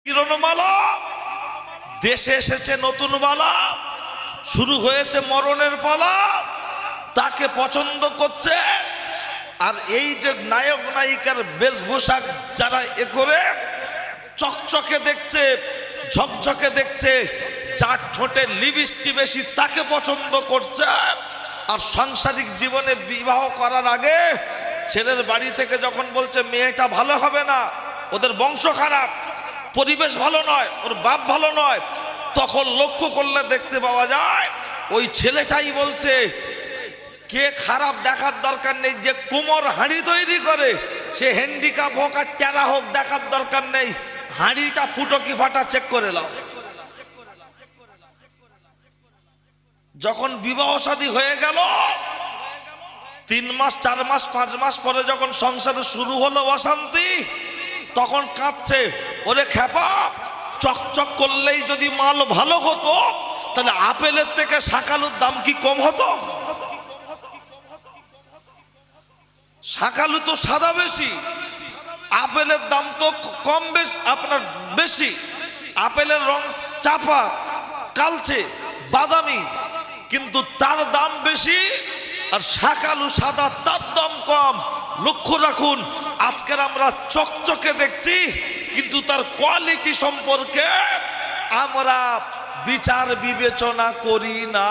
কিরণমালা দেশে এসেছে নতুন মালা, শুরু হয়েছে মরণের পালা। তাকে পছন্দ করছে। আর এই যে নায়ক নায়িকার বেশভূষা যারা এ করে চকচকে দেখছে, ঝকঝকে দেখছে, যার ঠোঁটে লিপস্টিক বেশি তাকে পছন্দ করছে। আর সাংসারিক জীবনে বিবাহ করার আগে ছেলের বাড়ি থেকে যখন বলছে মেয়েটা ভালো হবে না, ওদের বংশ খারাপ, পরিবেশ ভালো নয়, ওর বাপ ভালো নয়, তখন লক্ষ্য করলে দেখতে পাওয়া যায় ওই ছেলেটাই বলছে কে খারাপ দেখার দরকার নেই, যে কোমর হাঁড়ি তৈরি করে সে হ্যান্ডিক্যাপ হোক আর টেরা হোক দেখার দরকার নেই, হাঁড়িটা ফুটো কি ফাটা চেক করে নাও। যখন বিবাহ শাদী হয়ে গেল 3 মাস 4 মাস 5 মাস পরে যখন সংসারে শুরু হলো অশান্তি, তখন কাঁদছে, ওরে খেপা, চকচক করলেই যদি মাল ভালো হতো তাহলে আপেলের থেকে শাকালুর দাম কি কম হতো? শাকালু তো সাদা বেশি, আপেলের দাম তো কম বেশি, আপনার বেশি। আপেলের রং চাপা, কালচে, বাদামি, কিন্তু তার দাম বেশি। আর শাকালু সাদা, তার দাম কম। লক্ষ্য রাখুন, আজকের আমরা চকচকে দেখছি কিন্তু তার কোয়ালিটি সম্পর্কে আমরা বিচার বিবেচনা করি না।